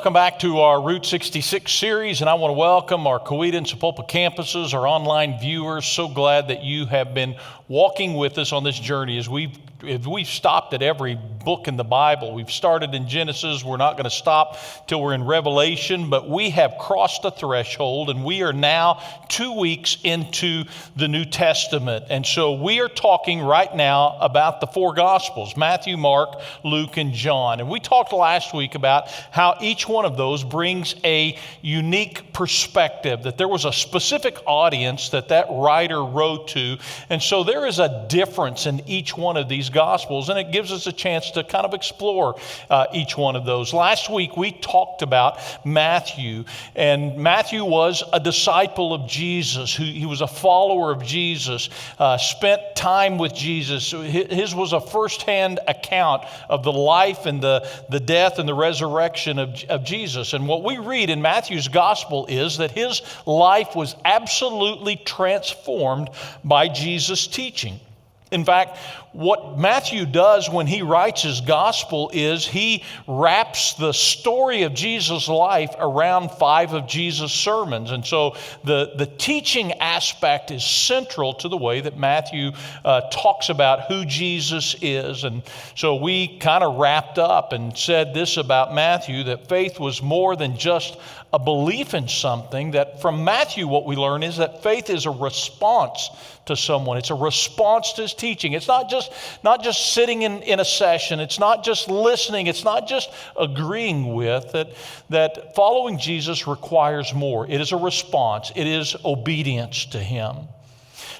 Welcome back to our Route 66 series, and I want to welcome our Coweta and Sapulpa campuses, our online viewers. So glad that you have been walking with us on this journey as we've stopped at every book in the Bible. We've started in Genesis. We're not going to stop till we're in Revelation, but we have crossed a threshold, and we are now 2 weeks into the New Testament. And so we are talking right now about the four Gospels, Matthew, Mark, Luke, and John. And we talked last week about how each one of those brings a unique perspective, that there was a specific audience that writer wrote to. And so there is a difference in each one of these Gospels, and it gives us a chance to kind of explore each one of those. Last week we talked about Matthew, and Matthew was a disciple of Jesus. He was a follower of Jesus, spent time with Jesus. His was a firsthand account of the life and the death and the resurrection of Jesus. And what we read in Matthew's Gospel is that his life was absolutely transformed by Jesus' teaching. In fact, what Matthew does when he writes his gospel is he wraps the story of Jesus' life around 5 of Jesus' sermons. And so the teaching aspect is central to the way that Matthew talks about who Jesus is. And so we kind of wrapped up and said this about Matthew, that faith was more than just a belief in something. That from Matthew what we learn is that faith is a response to someone. It's a response to his teaching. It's not just sitting in a session. It's not just listening. It's not just agreeing with that following Jesus requires more. It is a response. It is obedience to him.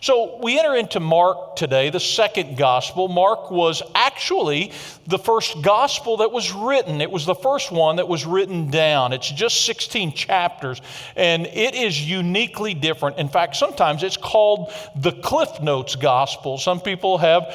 So we enter into Mark today, the second gospel. Mark was actually the first gospel that was written. It was the first one that was written down. It's just 16 chapters, and it is uniquely different. In fact, sometimes it's called the Cliff Notes gospel. Some people have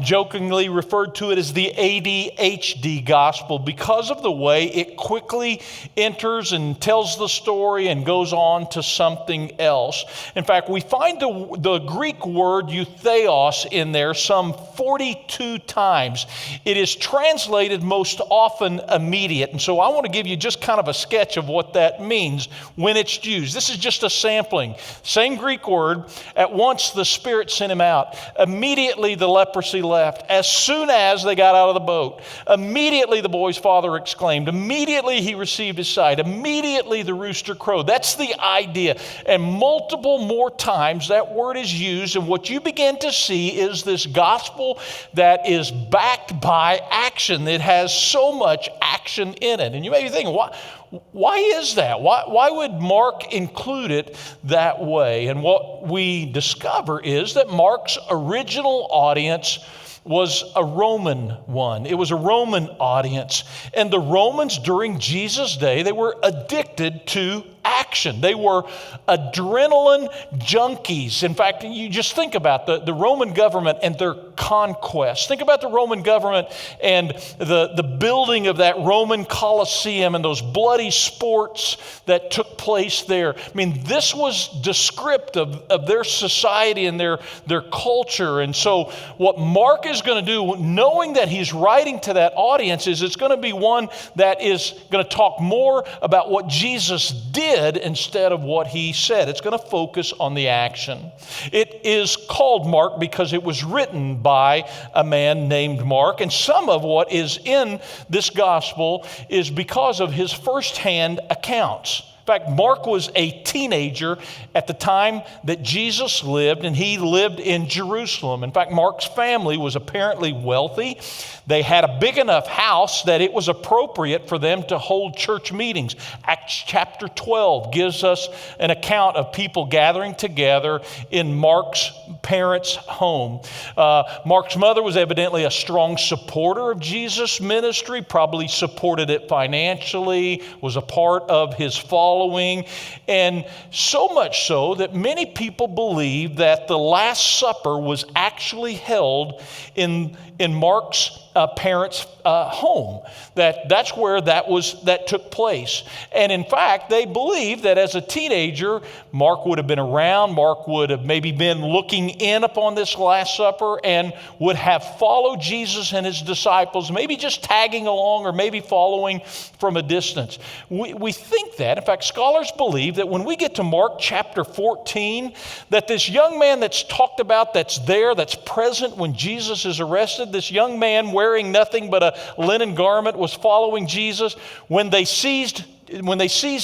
jokingly referred to it as the ADHD gospel because of the way it quickly enters and tells the story and goes on to something else. In fact, we find the Greek word eutheos in there some 42 times. It is translated most often immediate. And so I want to give you just kind of a sketch of what that means when it's used. This is just a sampling. Same Greek word. At once the Spirit sent him out. Immediately the leprosy left. As soon as they got out of the boat. Immediately the boy's father exclaimed. Immediately he received his sight. Immediately the rooster crowed. That's the idea. And multiple more times that word is used, and what you begin to see is this gospel that is backed by action. It has so much action in it. And you may be thinking, why is that? Why would Mark include it that way? And what we discover is that Mark's original audience was a Roman one. It was a Roman audience. And the Romans during Jesus' day, they were addicted to action. They were adrenaline junkies. In fact, you just think about the Roman government and their conquest. Think about the Roman government and the building of that Roman Colosseum and those bloody sports that took place there. I mean, this was descriptive of their society and their culture. And so what Mark is going to do, knowing that he's writing to that audience, is it's going to be one that is going to talk more about what Jesus did instead of what he said. It's going to focus on the action. It is called Mark because it was written by a man named Mark, and some of what is in this gospel is because of his firsthand accounts. In fact, Mark was a teenager at the time that Jesus lived, and he lived in Jerusalem. In fact, Mark's family was apparently wealthy. They had a big enough house that it was appropriate for them to hold church meetings. Acts chapter 12 gives us an account of people gathering together in Mark's parents' home. Mark's mother was evidently a strong supporter of Jesus' ministry, probably supported it financially, was a part of his following, and so much so that many people believe that the Last Supper was actually held in Mark's parents' home. That's where that took place. And in fact, they believe that as a teenager, Mark would have been around. Mark would have maybe been looking in upon this Last Supper and would have followed Jesus and his disciples, maybe just tagging along or maybe following from a distance. We think that. In fact, scholars believe that when we get to Mark chapter 14, that this young man that's talked about, that's there, that's present when Jesus is arrested, this young man wearing nothing but a linen garment was following Jesus. When they seized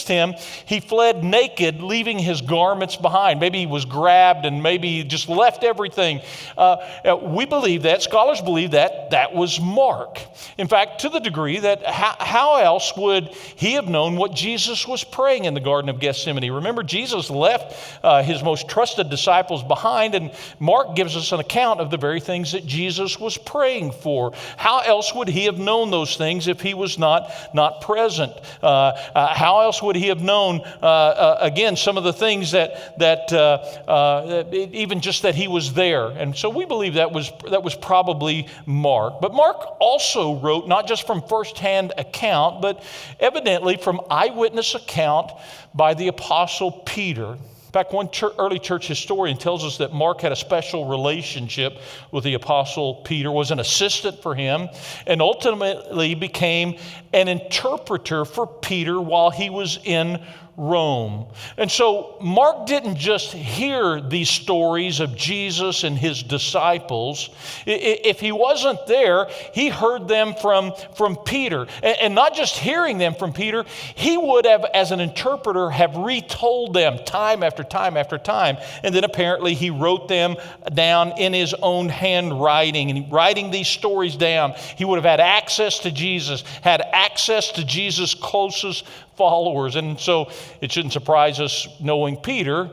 him, he fled naked, leaving his garments behind. Maybe he was grabbed and maybe just left everything. We believe that, scholars believe that was Mark. In fact, to the degree that how else would he have known what Jesus was praying in the Garden of Gethsemane? Remember, Jesus left his most trusted disciples behind, and Mark gives us an account of the very things that Jesus was praying for. How else would he have known those things if he was not present? How else would he have known, again, some of the things that even just that he was there? And so we believe that was probably Mark. But Mark also wrote not just from firsthand account, but evidently from eyewitness account by the Apostle Peter. In fact, one early church historian tells us that Mark had a special relationship with the Apostle Peter, was an assistant for him, and ultimately became an interpreter for Peter while he was in Rome. And so Mark didn't just hear these stories of Jesus and his disciples. If he wasn't there, he heard them from Peter. And not just hearing them from Peter, he would have, as an interpreter, have retold them time after time after time. And then apparently he wrote them down in his own handwriting. And writing these stories down, he would have had access to Jesus, had access to Jesus' closest followers. And so it shouldn't surprise us knowing Peter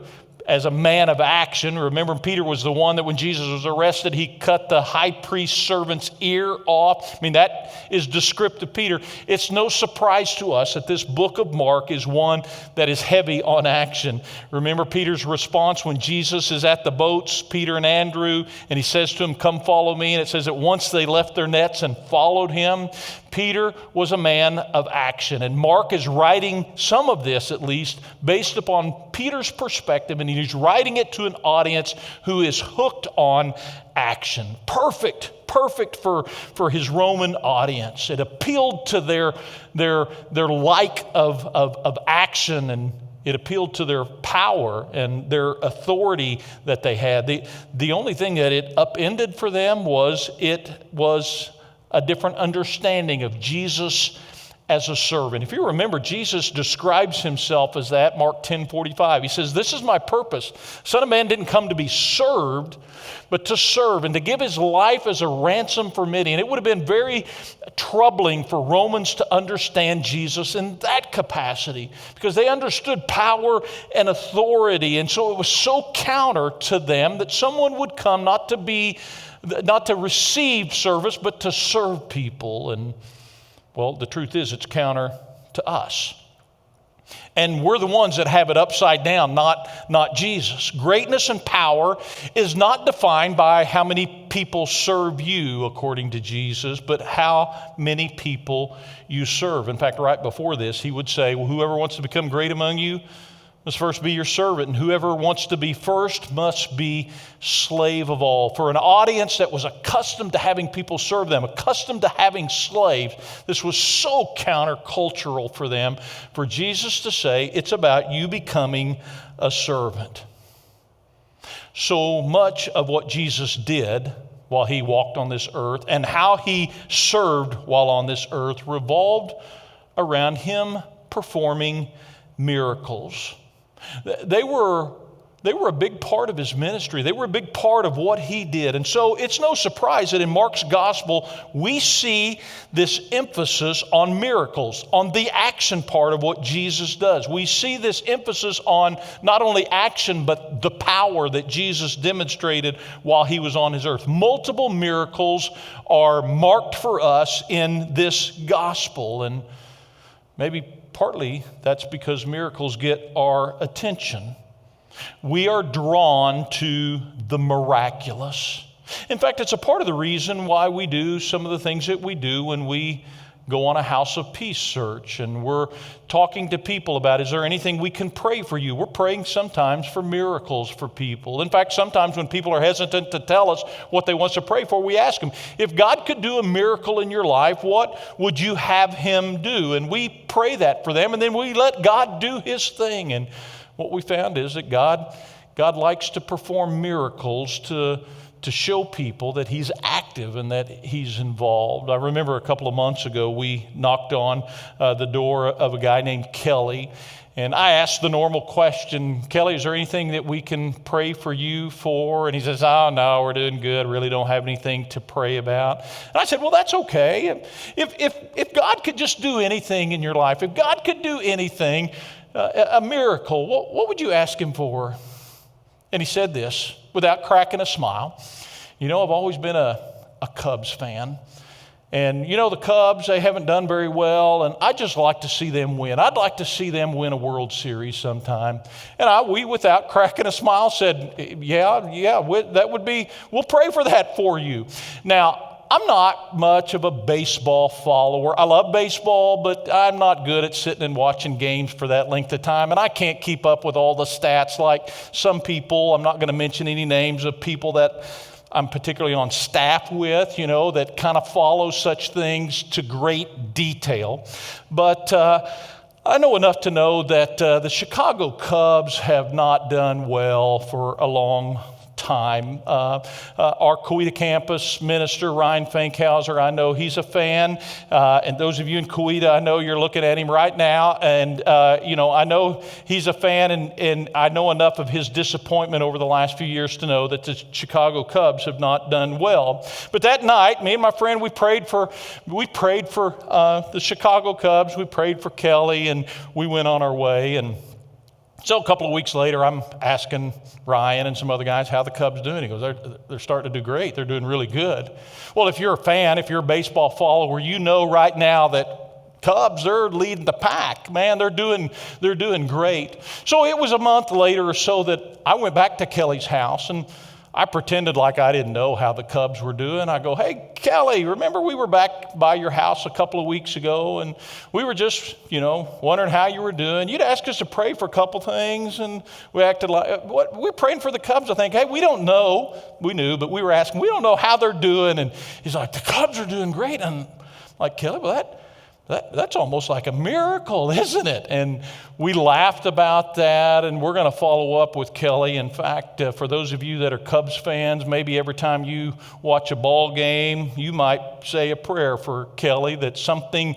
as a man of action. Remember, Peter was the one that when Jesus was arrested, he cut the high priest's servant's ear off. I mean, that is descriptive Peter. It's no surprise to us that this book of Mark is one that is heavy on action. Remember Peter's response when Jesus is at the boats, Peter and Andrew, and he says to him, "Come follow me." And it says that once they left their nets and followed him, Peter was a man of action. And Mark is writing some of this, at least, based upon Peter's perspective, and he's writing it to an audience who is hooked on action. Perfect for his Roman audience. It appealed to their like of action, and it appealed to their power and their authority that they had. The only thing that it upended for them was a different understanding of Jesus as a servant. If you remember, Jesus describes himself as that, Mark 10:45. He says, "This is my purpose. Son of Man didn't come to be served, but to serve and to give his life as a ransom for many." And it would have been very troubling for Romans to understand Jesus in that capacity, because they understood power and authority. And so it was so counter to them that someone would come not to receive service, but to serve people. And well, the truth is, it's counter to us. And we're the ones that have it upside down, not Jesus. Greatness and power is not defined by how many people serve you, according to Jesus, but how many people you serve. In fact, right before this, he would say, "Well, whoever wants to become great among you must first be your servant, and whoever wants to be first must be slave of all." For an audience that was accustomed to having people serve them, accustomed to having slaves, this was so countercultural for them, for Jesus to say, it's about you becoming a servant. So much of what Jesus did while he walked on this earth and how he served while on this earth revolved around him performing miracles. They were a big part of his ministry. They were a big part of what he did. And so it's no surprise that in Mark's gospel, we see this emphasis on miracles, on the action part of what Jesus does. We see this emphasis on not only action, but the power that Jesus demonstrated while he was on his earth. Multiple miracles are marked for us in this gospel. And maybe partly that's because miracles get our attention. We are drawn to the miraculous. In fact, it's a part of the reason why we do some of the things that we do when we go on a House of Peace search and we're talking to people about, is there anything we can pray for you? We're praying sometimes for miracles for people. In fact, sometimes when people are hesitant to tell us what they want us to pray for, we ask them, if God could do a miracle in your life, what would you have him do? And we pray that for them, and then we let God do his thing. And what we found is that God likes to perform miracles to show people that he's active and that he's involved. I remember a couple of months ago, we knocked on the door of a guy named Kelly, and I asked the normal question, Kelly, is there anything that we can pray for you for? And he says, oh, no, we're doing good. Really don't have anything to pray about. And I said, well, that's okay. If God could just do anything in your life, if God could do anything, a miracle, what would you ask him for? And he said this without cracking a smile. You know, I've always been a Cubs fan. And you know, the Cubs, they haven't done very well, and I'd just like to see them win. I'd like to see them win a World Series sometime. And we, without cracking a smile, said, yeah, that would be, we'll pray for that for you. Now, I'm not much of a baseball follower. I love baseball, but I'm not good at sitting and watching games for that length of time, and I can't keep up with all the stats like some people. I'm not going to mention any names of people that I'm particularly on staff with, you know, that kind of follow such things to great detail. But I know enough to know that the Chicago Cubs have not done well for a long time. Our Coweta campus minister, Ryan Fankhauser, I know he's a fan. And those of you in Coweta, I know you're looking at him right now. And, I know he's a fan, and I know enough of his disappointment over the last few years to know that the Chicago Cubs have not done well. But that night, me and my friend, we prayed for the Chicago Cubs. We prayed for Kelly, and we went on our way. And so a couple of weeks later, I'm asking Ryan and some other guys how the Cubs doing. He goes, they're starting to do great. They're doing really good. Well, if you're a fan, if you're a baseball follower, you know right now that Cubs, they're leading the pack. Man, they're doing great. So it was a month later or so that I went back to Kelly's house, and I pretended like I didn't know how the Cubs were doing. I go, hey, Kelly, remember we were back by your house a couple of weeks ago, and we were just, wondering how you were doing. You'd asked us to pray for a couple things, and we acted like, what? We're praying for the Cubs. I think, hey, we don't know. We knew, but we were asking, we don't know how they're doing. And he's like, the Cubs are doing great. And I'm like, Kelly, well, that's almost like a miracle, isn't it? And we laughed about that, and we're going to follow up with Kelly. In fact, for those of you that are Cubs fans, maybe every time you watch a ball game, you might say a prayer for Kelly that something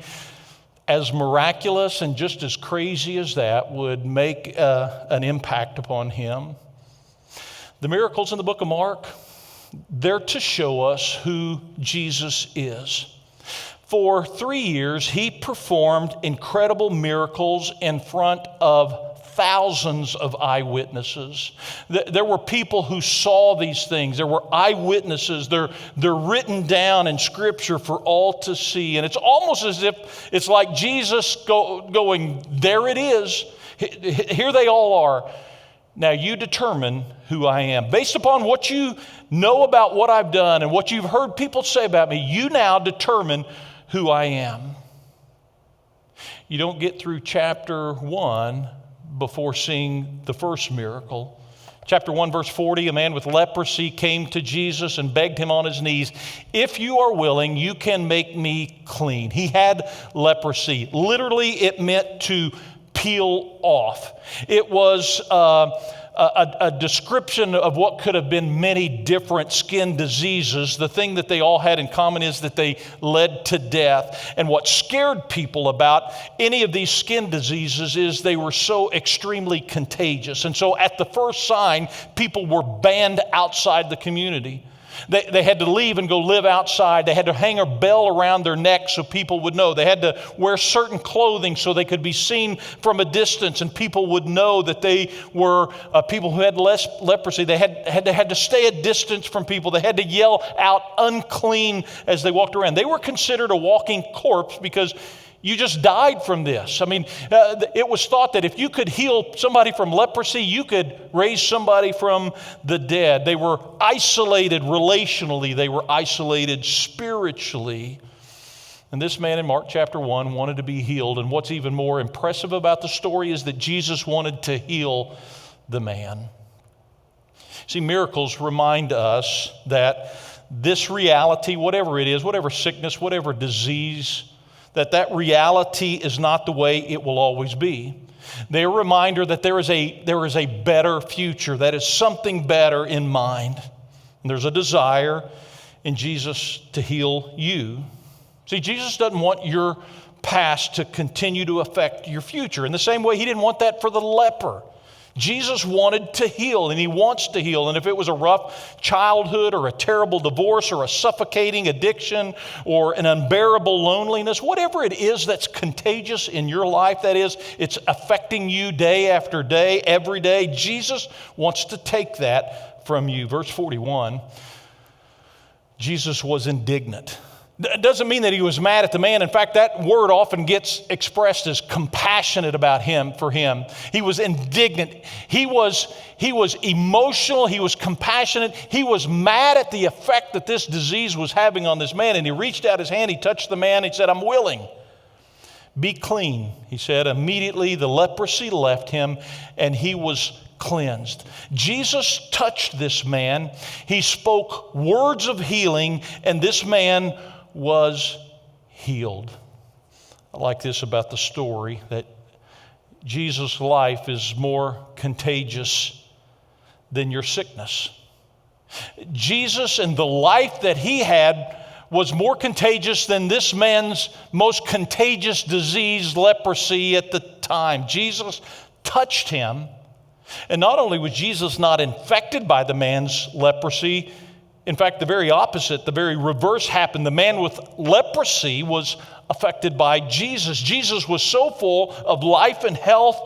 as miraculous and just as crazy as that would make an impact upon him. The miracles in the book of Mark, they're to show us who Jesus is. For 3 years, he performed incredible miracles in front of thousands of eyewitnesses. There were people who saw these things. There were eyewitnesses. They're written down in Scripture for all to see. And it's almost as if it's like Jesus going, there it is. Here they all are. Now you determine who I am. Based upon what you know about what I've done and what you've heard people say about me, you now determine who I am. You don't get through chapter 1 before seeing the first miracle. Chapter 1, verse 40, a man with leprosy came to Jesus and begged him on his knees, if you are willing, you can make me clean. He had leprosy. Literally, it meant to peel off. It was a description of what could have been many different skin diseases. The thing that they all had in common is that they led to death. And what scared people about any of these skin diseases is they were so extremely contagious. And so at the first sign, people were banned outside the community. They had to leave and go live outside. They had to hang a bell around their neck so people would know. They had to wear certain clothing so they could be seen from a distance and people would know that they were people who had less leprosy. They had to stay a distance from people. They had to yell out unclean as they walked around. They were considered a walking corpse because You just died from this. I mean, it was thought that if you could heal somebody from leprosy, you could raise somebody from the dead. They were isolated relationally. They were isolated spiritually. And this man in Mark chapter 1 wanted to be healed. And what's even more impressive about the story is that Jesus wanted to heal the man. See, miracles remind us that this reality, whatever it is, whatever sickness, whatever disease, that reality is not the way it will always be. They're a reminder that there is a better future, that is something better in mind. And there's a desire in Jesus to heal you. See, Jesus doesn't want your past to continue to affect your future. In the same way, he didn't want that for the leper. Jesus wanted to heal, and he wants to heal. And if it was a rough childhood or a terrible divorce or a suffocating addiction or an unbearable loneliness, whatever it is that's contagious in your life, that is, it's affecting you day after day, every day, Jesus wants to take that from you. Verse 41, Jesus was indignant. It doesn't mean that he was mad at the man. In fact, that word often gets expressed as compassionate about him, for him. He was indignant. He was emotional. He was compassionate. He was mad at the effect that this disease was having on this man. And he reached out his hand. He touched the man. He said, "I'm willing. Be clean," he said. Immediately the leprosy left him and he was cleansed. Jesus touched this man. He spoke words of healing, and this man was healed. I like this about the story, that Jesus' life is more contagious than your sickness. Jesus and the life that he had was more contagious than this man's most contagious disease, leprosy, at the time. Jesus touched him, and not only was Jesus not infected by the man's leprosy, in fact, the very opposite, the very reverse happened. The man with leprosy was affected by Jesus. Jesus was so full of life and health,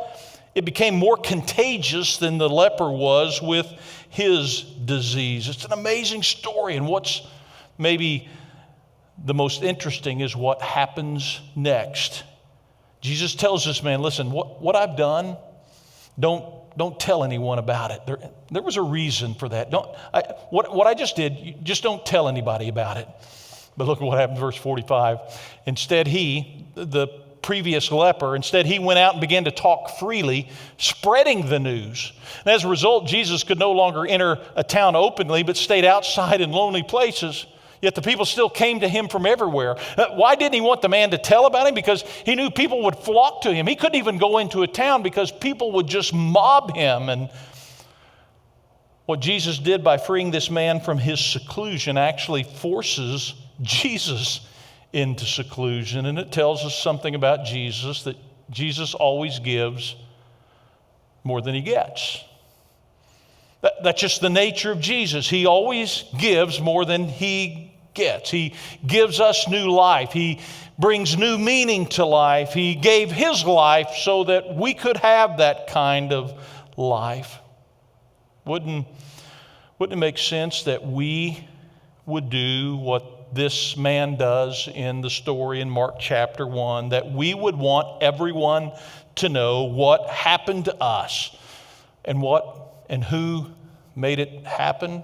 it became more contagious than the leper was with his disease. It's an amazing story, and what's maybe the most interesting is what happens next. Jesus tells this man, "Listen, what I've done, don't tell anyone about it." There was a reason for that. What I just did, just don't tell anybody about it. But look at what happened in verse 45. Instead, the previous leper, he went out and began to talk freely, spreading the news. And as a result, Jesus could no longer enter a town openly, but stayed outside in lonely places. Yet the people still came to him from everywhere. Why didn't he want the man to tell about him? Because he knew people would flock to him. He couldn't even go into a town because people would just mob him. And what Jesus did by freeing this man from his seclusion actually forces Jesus into seclusion. And it tells us something about Jesus, that Jesus always gives more than he gets. That's just the nature of Jesus. He always gives more than he gets. He gives us new life. He brings new meaning to life. He gave his life so that we could have that kind of life. Wouldn't it make sense that we would do what this man does in the story in Mark chapter 1, that we would want everyone to know what happened to us and who made it happen?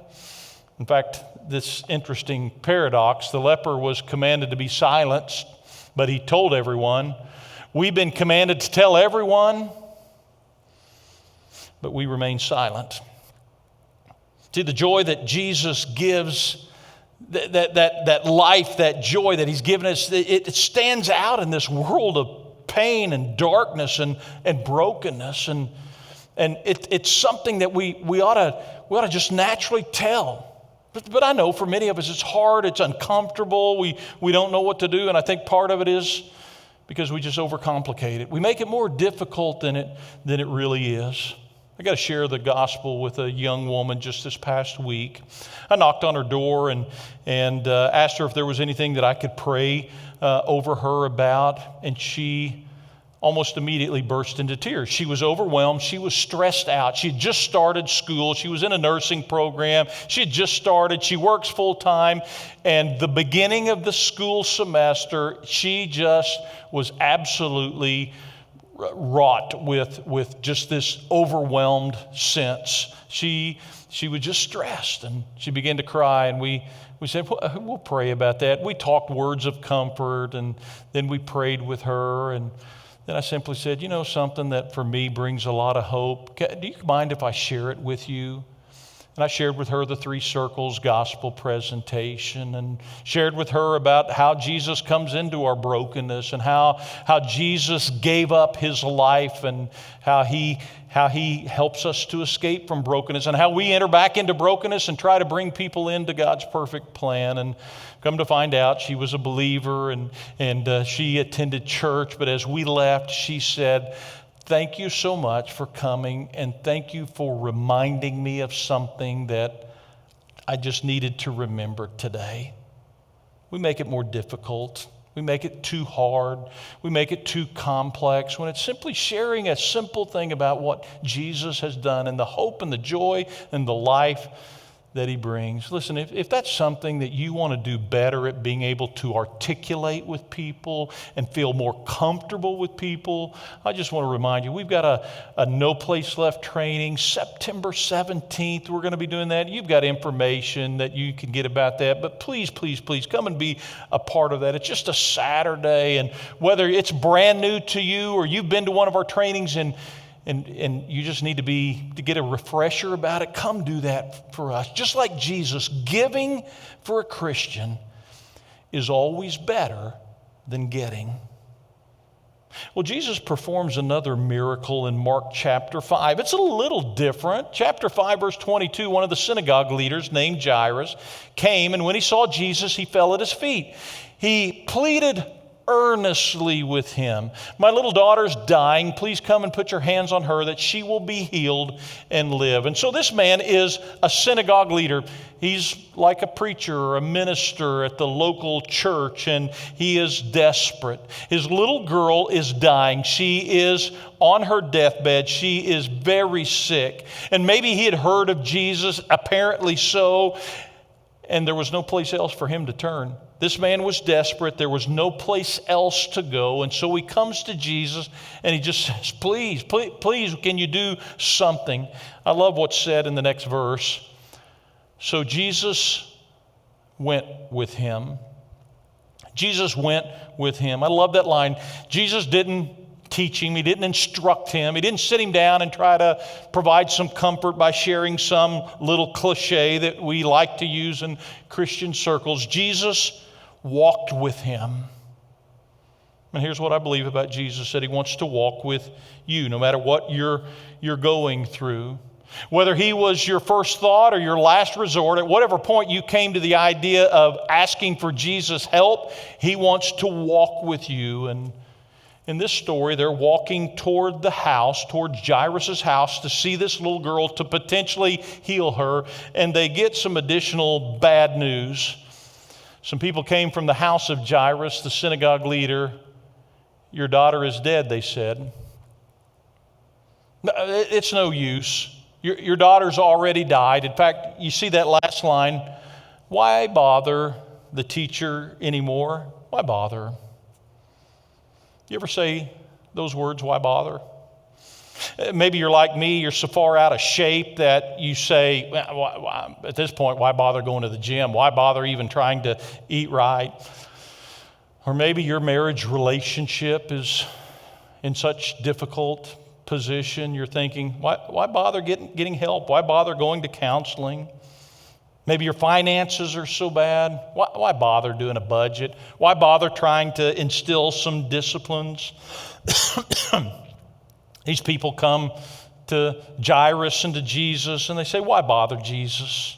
In fact, this interesting paradox, the leper was commanded to be silenced, but he told everyone. We've been commanded to tell everyone, but we remain silent. See, the joy that Jesus gives, that life, that joy that he's given us, it stands out in this world of pain and darkness and brokenness. And it's something that we ought to just naturally tell. But I know for many of us it's hard, it's uncomfortable, we don't know what to do, and I think part of it is because we just overcomplicate it. We make it more difficult than it really is. I got to share the gospel with a young woman just this past week. I knocked on her door and asked her if there was anything that I could pray over her about, and she almost immediately burst into tears. She was overwhelmed. She was stressed out. She had just started school. She was in a nursing program. She had just started. She works full time. And the beginning of the school semester, she just was absolutely wrought with just this overwhelmed sense. She was just stressed, and she began to cry, and we said, we'll pray about that. We talked words of comfort, and then we prayed with her, and then I simply said, you know, something that for me brings a lot of hope. Do you mind if I share it with you? And I shared with her the Three Circles gospel presentation, and shared with her about how Jesus comes into our brokenness, and how Jesus gave up his life, and how he helps us to escape from brokenness, and how we enter back into brokenness and try to bring people into God's perfect plan. And come to find out, she was a believer, and she attended church. But as we left, she said, thank you so much for coming, and thank you for reminding me of something that I just needed to remember today. We make it more difficult. We make it too hard. We make it too complex when it's simply sharing a simple thing about what Jesus has done and the hope and the joy and the life that he brings. Listen, if that's something that you want to do better at being able to articulate with people and feel more comfortable with people, I just want to remind you, we've got a No Place Left training, September 17th. We're going to be doing that. You've got information that you can get about that, but please, please, please come and be a part of that. It's just a Saturday, and whether it's brand new to you or you've been to one of our trainings and you just need to get a refresher about it, come do that for us. Just like Jesus, giving for a Christian is always better than getting. Well, Jesus performs another miracle in Mark chapter 5. It's a little different. Chapter 5, verse 22, one of the synagogue leaders named Jairus came, and when he saw Jesus, he fell at his feet. He pleaded earnestly with him, my little daughter's dying. Please come and put your hands on her that she will be healed and live. And so this man is a synagogue leader. He's like a preacher or a minister at the local church, and he is desperate. His little girl is dying. She is on her deathbed. She is very sick. And maybe he had heard of Jesus, apparently so, and there was no place else for him to turn. This man was desperate. There was no place else to go. And so he comes to Jesus and he just says, please, please, please, can you do something? I love what's said in the next verse. So Jesus went with him. Jesus went with him. I love that line. Jesus didn't teach him. He didn't instruct him. He didn't sit him down and try to provide some comfort by sharing some little cliche that we like to use in Christian circles. Jesus walked with him. And here's what I believe about Jesus, that he wants to walk with you no matter what you're going through. Whether he was your first thought or your last resort, at whatever point you came to the idea of asking for Jesus' help, he wants to walk with you. And in this story, they're walking toward the house, toward Jairus' house, to see this little girl, to potentially heal her. And they get some additional bad news. Some people came from the house of Jairus, the synagogue leader. Your daughter is dead, they said. It's no use. Your daughter's already died. In fact, you see that last line. Why bother the teacher anymore? Why bother? You ever say those words, why bother? Maybe you're like me, you're so far out of shape that you say, well, at this point, why bother going to the gym? Why bother even trying to eat right? Or maybe your marriage relationship is in such difficult position, you're thinking, why bother getting help? Why bother going to counseling? Maybe your finances are so bad. Why bother doing a budget? Why bother trying to instill some disciplines? These people come to Jairus and to Jesus, and they say, why bother, Jesus?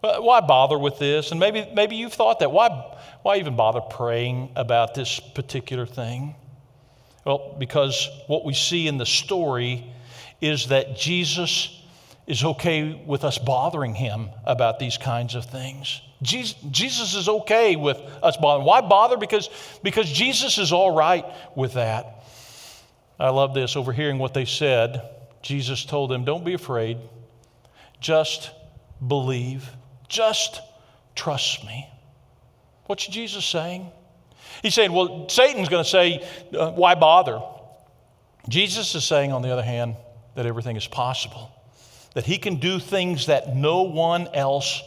Why bother with this? And maybe you've thought that. Why even bother praying about this particular thing? Well, because what we see in the story is that Jesus is okay with us bothering him about these kinds of things. Jesus is okay with us bothering. Why bother? Because Jesus is all right with that. I love this. Overhearing what they said, Jesus told them, don't be afraid. Just believe. Just trust me. What's Jesus saying? He's saying, well, Satan's going to say, why bother? Jesus is saying, on the other hand, that everything is possible. That he can do things that no one else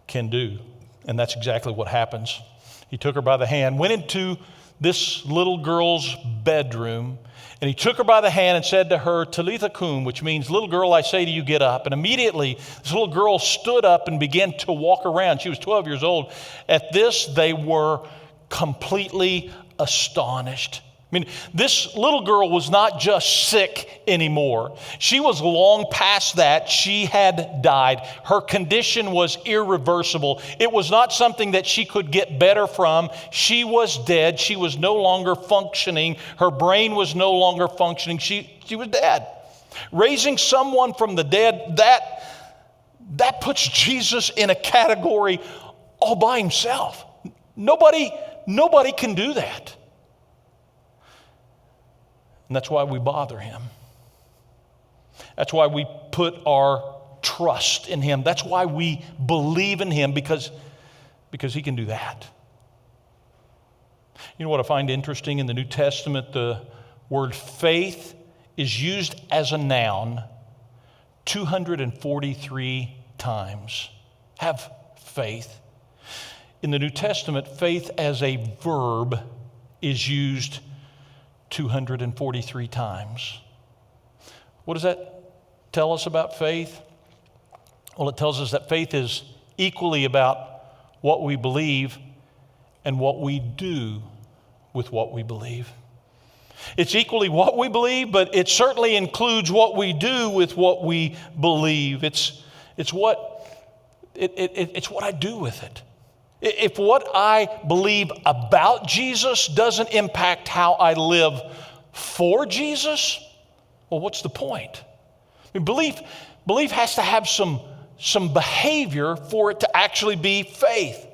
can do. And that's exactly what happens. He took her by the hand, went into this little girl's bedroom, and he took her by the hand and said to her, Talitha cum, which means, little girl, I say to you, get up. And immediately, this little girl stood up and began to walk around. She was 12 years old. At this, they were completely astonished. I mean, this little girl was not just sick anymore. She was long past that. She had died. Her condition was irreversible. It was not something that she could get better from. She was dead. She was no longer functioning. Her brain was no longer functioning. She was dead. Raising someone from the dead, that puts Jesus in a category all by himself. Nobody can do that. And that's why we bother him. That's why we put our trust in him. That's why we believe in him, because he can do that. You know what I find interesting in the New Testament? The word faith is used as a noun 243 times. Have faith. In the New Testament, faith as a verb is used 243 times. What does that tell us about faith? Well, it tells us that faith is equally about what we believe and what we do with what we believe. It's equally what we believe, but it certainly includes what we do with what we believe. It's what I do with it. If what I believe about Jesus doesn't impact how I live for Jesus, well, what's the point? I mean, belief has to have some behavior for it to actually be faith.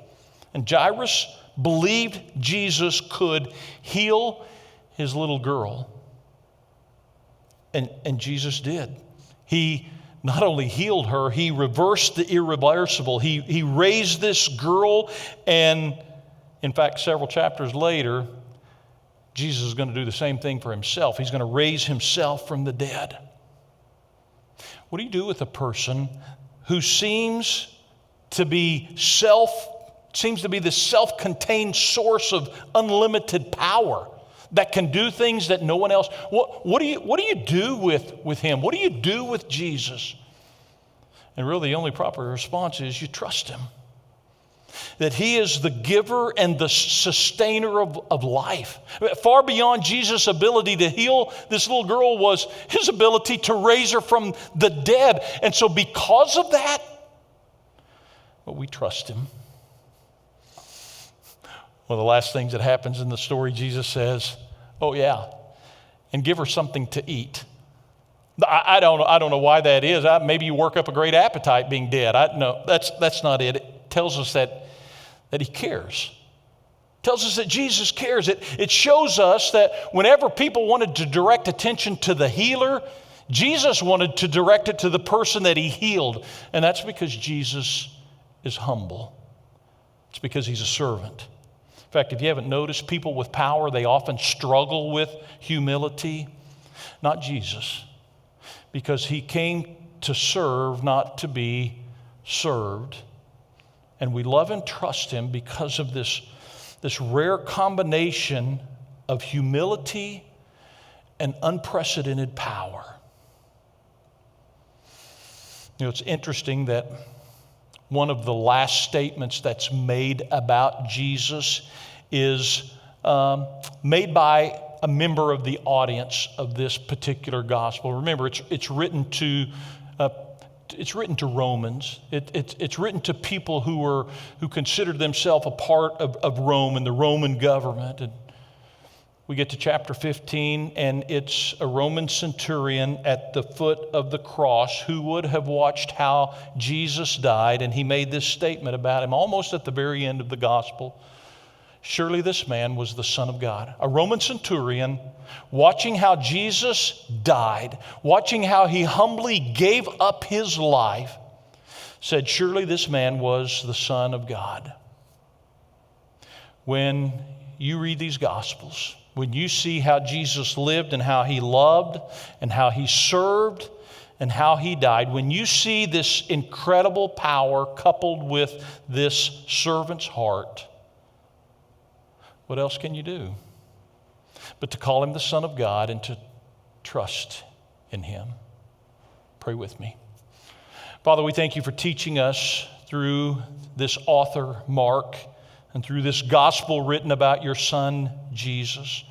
And Jairus believed Jesus could heal his little girl. And Jesus did. He not only healed her, he reversed the irreversible. He raised this girl, and in fact, several chapters later, Jesus is going to do the same thing for himself. He's going to raise himself from the dead. What do you do with a person who seems to be the self-contained source of unlimited power that can do things that no one else? What do you do with him? What do you do with Jesus? And really, the only proper response is you trust him. That he is the giver and the sustainer of life. Far beyond Jesus' ability to heal this little girl was his ability to raise her from the dead. And so because of that, well, we trust him. One of the last things that happens in the story, Jesus says, oh yeah, and give her something to eat. I don't know why that is. Maybe you work up a great appetite being dead. No, that's not it. It tells us that he cares. It tells us that Jesus cares. It shows us that whenever people wanted to direct attention to the healer, Jesus wanted to direct it to the person that he healed. And that's because Jesus is humble. It's because he's a servant. In fact, if you haven't noticed, people with power, they often struggle with humility. Not Jesus, because he came to serve, not to be served. And we love and trust him because of this rare combination of humility and unprecedented power. You know, it's interesting that one of the last statements that's made about Jesus is made by a member of the audience of this particular gospel. Remember, it's written to Romans. It's written to people who considered themselves a part of Rome and the Roman government. And we get to chapter 15, and it's a Roman centurion at the foot of the cross who would have watched how Jesus died, and he made this statement about him almost at the very end of the gospel. Surely this man was the Son of God. A Roman centurion, watching how Jesus died, watching how he humbly gave up his life, said, surely this man was the Son of God. When you read these Gospels, when you see how Jesus lived and how he loved and how he served and how he died, when you see this incredible power coupled with this servant's heart, what else can you do but to call him the Son of God and to trust in him? Pray with me. Father, we thank you for teaching us through this author, Mark, and through this gospel written about your Son, Jesus.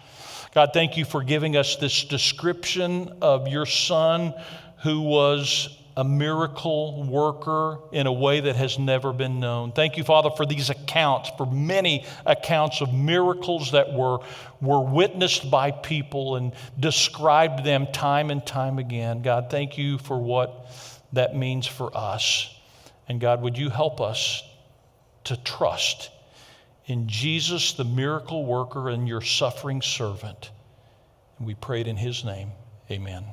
God, thank you for giving us this description of your Son who was a miracle worker in a way that has never been known. Thank you, Father, for these accounts, for many accounts of miracles that were witnessed by people and described them time and time again. God, thank you for what that means for us. And God, would you help us to trust in Jesus, the miracle worker and your suffering servant. And we prayed in his name. Amen.